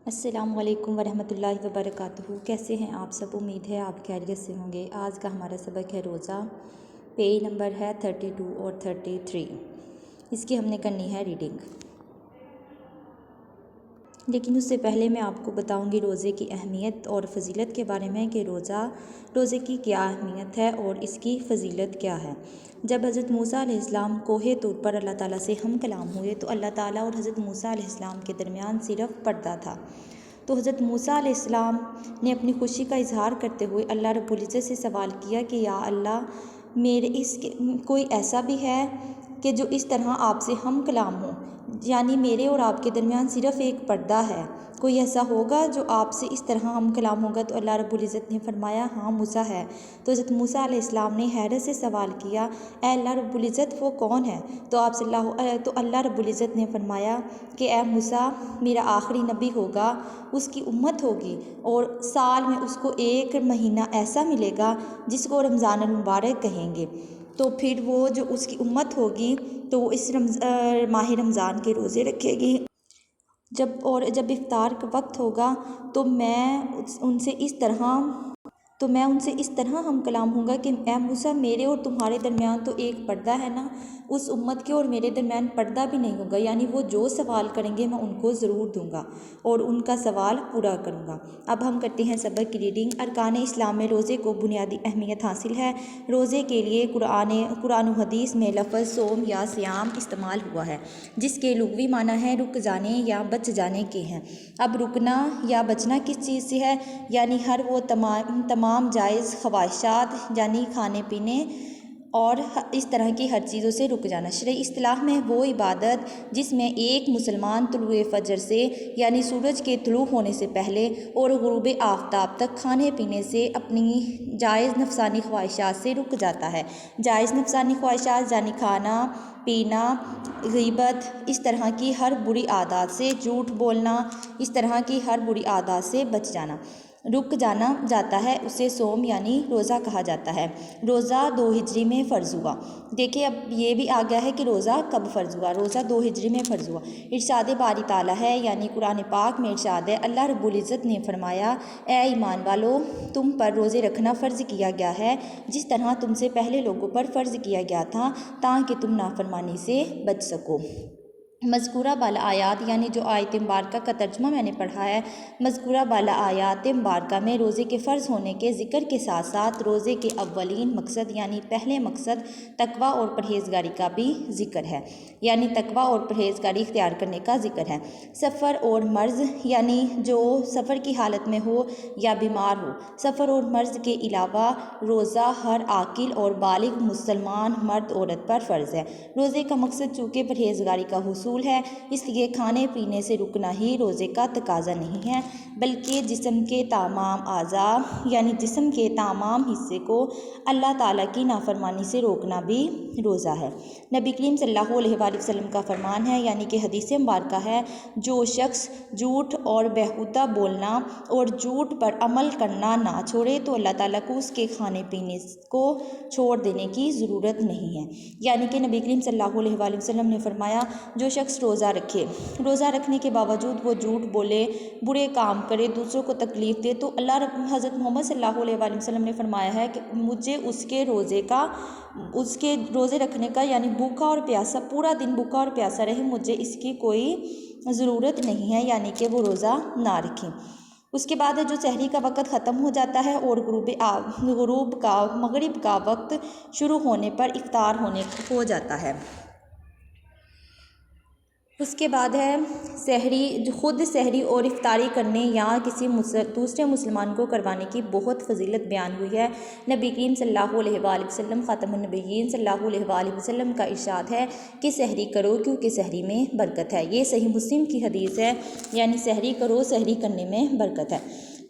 السلام علیکم ورحمۃ اللہ وبرکاتہ۔ کیسے ہیں آپ سب؟ امید ہے آپ خیریت سے ہوں گے۔ آج کا ہمارا سبق ہے روزہ، پیج نمبر ہے 32 اور 33۔ اس کی ہم نے کرنی ہے ریڈنگ، لیکن اس سے پہلے میں آپ کو بتاؤں گی روزے کی اہمیت اور فضیلت کے بارے میں کہ روزے کی کیا اہمیت ہے اور اس کی فضیلت کیا ہے۔ جب حضرت موسیٰ علیہ السلام کوہ طور پر اللہ تعالیٰ سے ہم کلام ہوئے تو اللہ تعالیٰ اور حضرت موسیٰ علیہ السلام کے درمیان صرف پردہ تھا۔ تو حضرت موسیٰ علیہ السلام نے اپنی خوشی کا اظہار کرتے ہوئے اللہ رب العزت سے سوال کیا کہ یا اللہ، کوئی ایسا بھی ہے کہ جو اس طرح آپ سے ہم کلام ہو، یعنی میرے اور آپ کے درمیان صرف ایک پردہ ہے، کوئی ایسا ہوگا جو آپ سے اس طرح ہم کلام ہوگا؟ تو اللہ رب العزت نے فرمایا ہاں موسیٰ ہے۔ تو حضرت موسیٰ علیہ السلام نے حیرت سے سوال کیا اے اللہ رب العزت وہ کون ہے؟ تو اللہ رب العزت نے فرمایا کہ اے موسیٰ، میرا آخری نبی ہوگا، اس کی امت ہوگی اور سال میں اس کو ایک مہینہ ایسا ملے گا جس کو رمضان المبارک کہیں گے۔ تو پھر وہ جو اس کی امت ہوگی تو وہ اس ماہ رمضان کے روزے رکھے گی۔ جب افطار کا وقت ہوگا تو میں ان سے اس طرح ہم کلام ہوں گا کہ اے موسیٰ، میرے اور تمہارے درمیان تو ایک پردہ ہے نا، اس امت کے اور میرے درمیان پردہ بھی نہیں ہوگا، یعنی وہ جو سوال کریں گے میں ان کو ضرور دوں گا اور ان کا سوال پورا کروں گا۔ اب ہم کرتے ہیں سبق کی ریڈنگ۔ ارکان اسلام میں روزے کو بنیادی اہمیت حاصل ہے۔ روزے کے لیے قرآن و حدیث میں لفظ صوم یا صیام استعمال ہوا ہے، جس کے لغوی معنی ہے رک جانے یا بچ جانے کے ہیں۔ اب رکنا یا بچنا کس چیز سے ہے؟ یعنی ہر وہ تمام جائز خواہشات، یعنی کھانے پینے اور اس طرح کی ہر چیزوں سے رک جانا۔ شرعی اصطلاح میں وہ عبادت جس میں ایک مسلمان طلوع فجر سے یعنی سورج کے طلوع ہونے سے پہلے اور غروب آفتاب تک کھانے پینے سے اپنی جائز نفسانی خواہشات سے رک جاتا ہے۔ جائز نفسانی خواہشات یعنی کھانا پینا، غیبت، اس طرح کی ہر بری عادات سے، جھوٹ بولنا، اس طرح کی ہر بری عادات سے بچ جانا، رک جانا جاتا ہے، اسے صوم یعنی روزہ کہا جاتا ہے۔ روزہ 2 ہجری میں فرض ہوا۔ دیکھیں اب یہ بھی آ گیا ہے کہ روزہ کب فرض ہوا۔ روزہ 2 ہجری میں فرض ہوا۔ ارشاد باری تعالیٰ ہے، یعنی قرآن پاک میں ارشاد ہے، اللہ رب العزت نے فرمایا اے ایمان والو، تم پر روزے رکھنا فرض کیا گیا ہے جس طرح تم سے پہلے لوگوں پر فرض کیا گیا تھا تاکہ تم نافرمانی سے بچ سکو۔ مذکورہ بالا آیات یعنی جو آیت مبارکہ کا ترجمہ میں نے پڑھا ہے، مذکورہ بالا آیات مبارکہ میں روزے کے فرض ہونے کے ذکر کے ساتھ ساتھ روزے کے اولین مقصد یعنی پہلے مقصد تقویٰ اور پرہیزگاری کا بھی ذکر ہے، یعنی تقویٰ اور پرہیزگاری اختیار کرنے کا ذکر ہے۔ سفر اور مرض یعنی جو سفر کی حالت میں ہو یا بیمار ہو۔ سفر اور مرض کے علاوہ روزہ ہر عاقل اور بالغ مسلمان مرد عورت پر فرض ہے۔ روزے کا مقصد چونکہ پرہیزگاری کا حصول ہے، اس لیے کھانے پینے سے رکنا ہی روزے کا تقاضا نہیں ہے، بلکہ جسم کے تمام اعضاء یعنی جسم کے تمام حصے کو اللہ تعالیٰ کی نافرمانی سے روکنا بھی روزہ ہے۔ نبی کریم صلی اللہ علیہ وآلہ وسلم کا فرمان ہے، یعنی کہ حدیث مبارکہ ہے، جو شخص جھوٹ اور بیہودہ بولنا اور جھوٹ پر عمل کرنا نہ چھوڑے تو اللہ تعالیٰ کو اس کے کھانے پینے کو چھوڑ دینے کی ضرورت نہیں ہے۔ یعنی کہ نبی کریم صلی اللہ علیہ وآلہ وسلم نے فرمایا جو شخص روزہ رکھنے کے باوجود وہ جھوٹ بولے، برے کام کرے، دوسروں کو تکلیف دے تو حضرت محمد صلی اللہ علیہ وآلہ وسلم نے فرمایا ہے کہ مجھے اس کے روزے رکھنے کا یعنی بھوکا اور پیاسا، پورا دن بھوکا اور پیاسا رہے، مجھے اس کی کوئی ضرورت نہیں ہے، یعنی کہ وہ روزہ نہ رکھیں۔ اس کے بعد جو سحری کا وقت ختم ہو جاتا ہے اور مغرب کا وقت شروع ہونے پر افطار ہو جاتا ہے۔ اس کے بعد ہے خود سحری اور افطاری کرنے یا کسی دوسرے مسلمان کو کروانے کی بہت فضیلت بیان ہوئی ہے۔ نبی کریم صلی اللہ علیہ وآلہ وسلم خاتم النبیین صلی اللہ علیہ وآلہ وسلم کا ارشاد ہے کہ سحری کرو کیونکہ سحری میں برکت ہے۔ یہ صحیح مسلم کی حدیث ہے، یعنی سحری کرو، سحری کرنے میں برکت ہے۔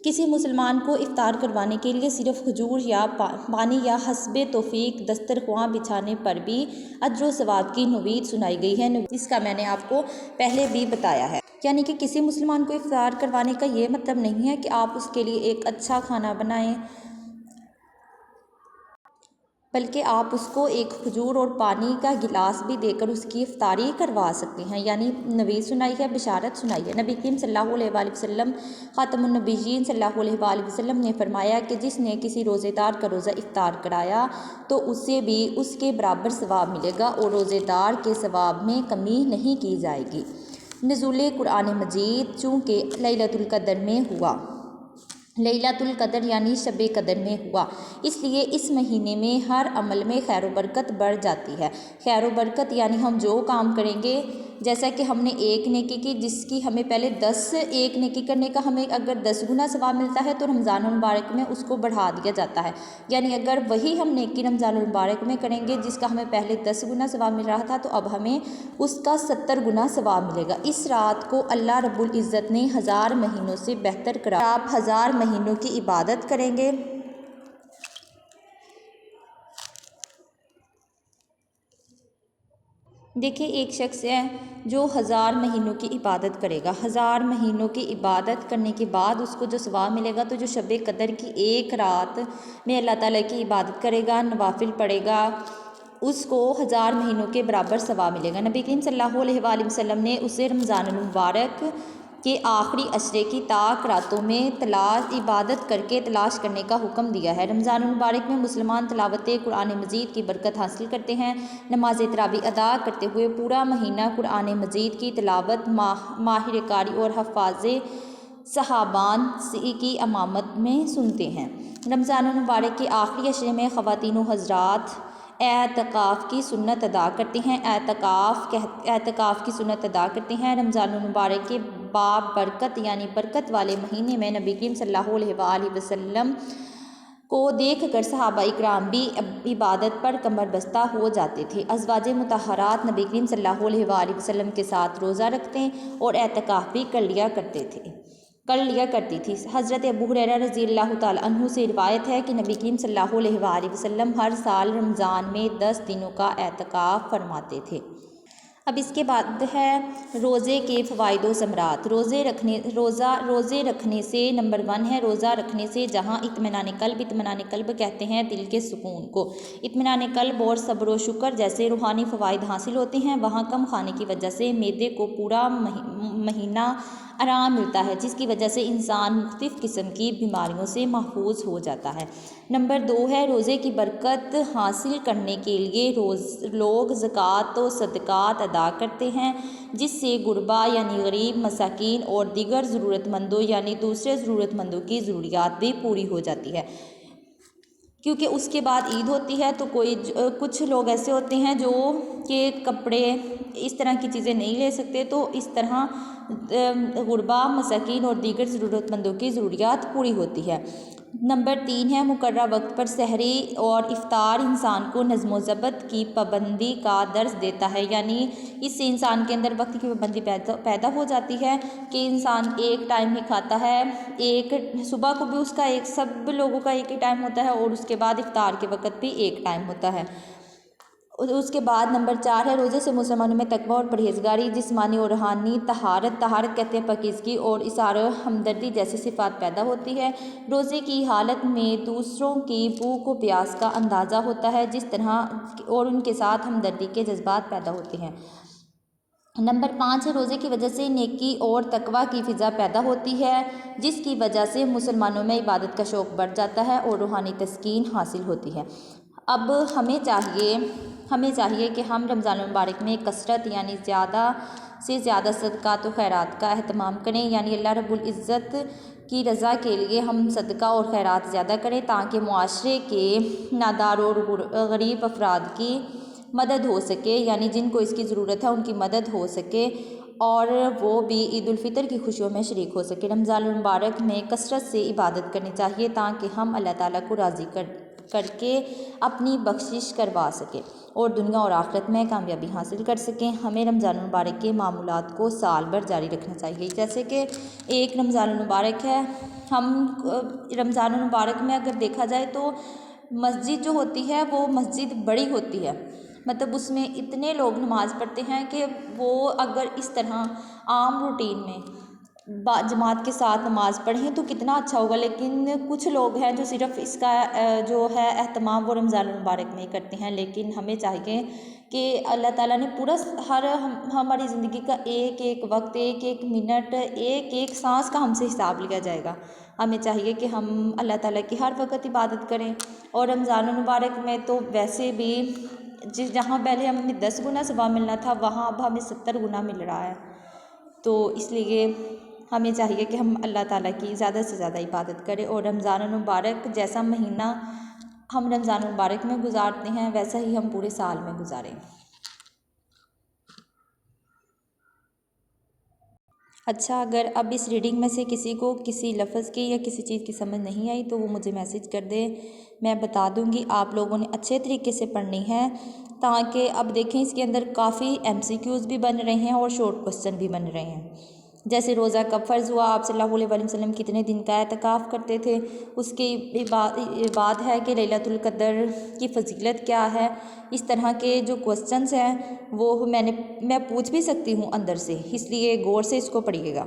کسی مسلمان کو افطار کروانے کے لیے صرف کھجور یا پانی یا حسب توفیق دسترخواں بچھانے پر بھی اجر و ثواب کی نوید سنائی گئی ہے، اس کا میں نے آپ کو پہلے بھی بتایا ہے۔ یعنی کہ کسی مسلمان کو افطار کروانے کا یہ مطلب نہیں ہے کہ آپ اس کے لیے ایک اچھا کھانا بنائیں، بلکہ آپ اس کو ایک کھجور اور پانی کا گلاس بھی دے کر اس کی افطاری کروا سکتے ہیں، یعنی نوید سنائی ہے، بشارت سنائی ہے۔ نبی کریم صلی اللہ علیہ وآلہ وسلم خاتم النبیین صلی اللہ علیہ وآلہ وسلم نے فرمایا کہ جس نے کسی روزے دار کا روزہ افطار کرایا تو اسے بھی اس کے برابر ثواب ملے گا اور روزے دار کے ثواب میں کمی نہیں کی جائے گی۔ نزول قرآن مجید چونکہ لیلۃ القدر میں ہوا، لیلۃ القدر یعنی شب قدر میں ہوا، اس لیے اس مہینے میں ہر عمل میں خیر و برکت بڑھ جاتی ہے۔ خیر و برکت یعنی ہم جو کام کریں گے، جیسا کہ ہم نے ایک نیکی کی جس کی ہمیں پہلے 10 ایک نیکی کرنے کا ہمیں اگر 10 گنا ثواب ملتا ہے تو رمضان المبارک میں اس کو بڑھا دیا جاتا ہے، یعنی اگر وہی ہم نیکی رمضان المبارک میں کریں گے جس کا ہمیں پہلے 10 گنا ثواب مل رہا تھا تو اب ہمیں اس کا 70 گنا ثواب ملے گا۔ اس رات کو اللہ رب العزت نے 1000 مہینوں سے بہتر قرار دیا۔ آپ 1000 مہینوں کی عبادت کریں گے۔ دیکھیں ایک شخص ہے جو 1000 مہینوں کی عبادت کرے گا، 1000 مہینوں کی عبادت کرنے کے بعد اس کو جو ثواب ملے گا، تو جو شب قدر کی ایک رات میں اللہ تعالیٰ کی عبادت کرے گا، نوافل پڑھے گا، اس کو 1000 مہینوں کے برابر ثواب ملے گا۔ نبی کریم صلی اللہ علیہ وآلہ وسلم نے اسے رمضان المبارک کے آخری عشرے کی طاق راتوں میں عبادت کر کے تلاش کرنے کا حکم دیا ہے۔ رمضان المبارک میں مسلمان تلاوت قرآن مجید کی برکت حاصل کرتے ہیں۔ نماز تراویح ادا کرتے ہوئے پورا مہینہ قرآن مجید کی تلاوت ماہر قاری اور حفاظ صحابان کی امامت میں سنتے ہیں۔ رمضان المبارک کے آخری عشرے میں خواتین و حضرات اعتکاف کی سنت ادا کرتے ہیں، اعتکاف کی سنت ادا کرتے ہیں۔ رمضان المبارک کے باب برکت یعنی برکت والے مہینے میں نبی کریم صلی اللہ علیہ وآلہ وسلم کو دیکھ کر صحابہ اکرام بھی عبادت پر کمر بستہ ہو جاتے تھے۔ ازواج مطہرات نبی کریم صلی اللہ علیہ وآلہ وسلم کے ساتھ روزہ رکھتے اور اعتکاف بھی کر لیا کرتی تھی۔ حضرت ابو ہریرہ رضی اللہ تعالیٰ عنہ سے روایت ہے کہ نبی کریم صلی اللہ علیہ وآلہ وسلم ہر سال رمضان میں 10 دنوں کا اعتکاف فرماتے تھے۔ اب اس کے بعد ہے روزے کے فوائد و ثمرات۔ روزے رکھنے سے نمبر 1 ہے روزہ رکھنے سے جہاں اطمینان قلب کہتے ہیں دل کے سکون کو، اطمینان قلب اور صبر و شکر جیسے روحانی فوائد حاصل ہوتے ہیں۔ وہاں کم کھانے کی وجہ سے معدے کو پورا مہینہ آرام ملتا ہے، جس کی وجہ سے انسان مختلف قسم کی بیماریوں سے محفوظ ہو جاتا ہے۔ نمبر 2 ہے روزے کی برکت حاصل کرنے کے لیے لوگ زکوٰۃ و صدقات ادا کرتے ہیں، جس سے غربا یعنی غریب، مساکین اور دیگر ضرورت مندوں یعنی دوسرے ضرورت مندوں کی ضروریات بھی پوری ہو جاتی ہے۔ کیونکہ اس کے بعد عید ہوتی ہے تو کچھ لوگ ایسے ہوتے ہیں جو کہ کپڑے اس طرح کی چیزیں نہیں لے سکتے، تو اس طرح غربا، مساکین اور دیگر ضرورت مندوں کی ضروریات پوری ہوتی ہے۔ نمبر 3 ہے مقررہ وقت پر سحری اور افطار انسان کو نظم و ضبط کی پابندی کا درس دیتا ہے، یعنی اس سے انسان کے اندر وقت کی پابندی پیدا ہو جاتی ہے کہ انسان ایک ٹائم ہی کھاتا ہے، صبح کو بھی اس کا سب لوگوں کا ایک ہی ٹائم ہوتا ہے اور اس کے بعد افطار کے وقت بھی ایک ٹائم ہوتا ہے۔ اس کے بعد نمبر 4 ہے روزے سے مسلمانوں میں تقویٰ اور پرہیزگاری، جسمانی اور روحانی طہارت کہتے ہیں پاکیزگی اور اظہار ہمدردی جیسی صفات پیدا ہوتی ہے۔ روزے کی حالت میں دوسروں کی بھوک و پیاس کا اندازہ ہوتا ہے جس طرح اور ان کے ساتھ ہمدردی کے جذبات پیدا ہوتے ہیں۔ نمبر 5 ہے روزے کی وجہ سے نیکی اور تقویٰ کی فضا پیدا ہوتی ہے، جس کی وجہ سے مسلمانوں میں عبادت کا شوق بڑھ جاتا ہے اور روحانی تسکین حاصل ہوتی ہے۔ اب ہمیں چاہیے کہ ہم رمضان المبارک میں کثرت یعنی زیادہ سے زیادہ صدقات و خیرات کا اہتمام کریں، یعنی اللہ رب العزت کی رضا کے لیے ہم صدقہ اور خیرات زیادہ کریں تاکہ معاشرے کے نادار اور غریب افراد کی مدد ہو سکے، یعنی جن کو اس کی ضرورت ہے ان کی مدد ہو سکے اور وہ بھی عید الفطر کی خوشیوں میں شریک ہو سکے۔ رمضان المبارک میں کثرت سے عبادت کرنی چاہیے تاکہ ہم اللہ تعالیٰ کو راضی کر کے اپنی بخشش کروا سکیں اور دنیا اور آخرت میں کامیابی حاصل کر سکیں۔ ہمیں رمضان المبارک کے معمولات کو سال بھر جاری رکھنا چاہیے، جیسے کہ ایک رمضان المبارک ہے، رمضان المبارک میں اگر دیکھا جائے تو مسجد جو ہوتی ہے وہ مسجد بڑی ہوتی ہے، مطلب اس میں اتنے لوگ نماز پڑھتے ہیں کہ وہ اگر اس طرح عام روٹین میں جماعت کے ساتھ نماز پڑھیں تو کتنا اچھا ہوگا، لیکن کچھ لوگ ہیں جو صرف اس کا جو ہے اہتمام وہ رمضان المبارک میں ہی کرتے ہیں۔ لیکن ہمیں چاہیے کہ اللہ تعالیٰ نے پورا ہماری زندگی کا ایک ایک وقت، ایک ایک منٹ، ایک ایک سانس کا ہم سے حساب لیا جائے گا۔ ہمیں چاہیے کہ ہم اللہ تعالیٰ کی ہر وقت عبادت کریں، اور رمضان المبارک میں تو ویسے بھی جہاں پہلے ہمیں 10 گنا ثواب ملنا تھا، وہاں اب ہمیں 70 گنا مل رہا ہے۔ تو اس لیے ہمیں چاہیے کہ ہم اللہ تعالیٰ کی زیادہ سے زیادہ عبادت کریں، اور رمضان المبارک جیسا مہینہ ہم رمضان المبارک میں گزارتے ہیں ویسا ہی ہم پورے سال میں گزاریں۔ اچھا، اگر اب اس ریڈنگ میں سے کسی کو کسی لفظ کی یا کسی چیز کی سمجھ نہیں آئی تو وہ مجھے میسج کر دے، میں بتا دوں گی۔ آپ لوگوں نے اچھے طریقے سے پڑھنی ہے، تاکہ اب دیکھیں اس کے اندر کافی MCQs بھی بن رہے ہیں اور شارٹ کوسچن بھی بن رہے ہیں۔ جیسے روزہ کب فرض ہوا، آپ صلی اللہ علیہ وآلہ وسلم کتنے دن کا اعتکاف کرتے تھے، اس کی بات ہے کہ لیلۃ القدر کی فضیلت کیا ہے۔ اس طرح کے جو کوسچنز ہیں وہ میں پوچھ بھی سکتی ہوں اندر سے، اس لیے غور سے اس کو پڑھیے گا۔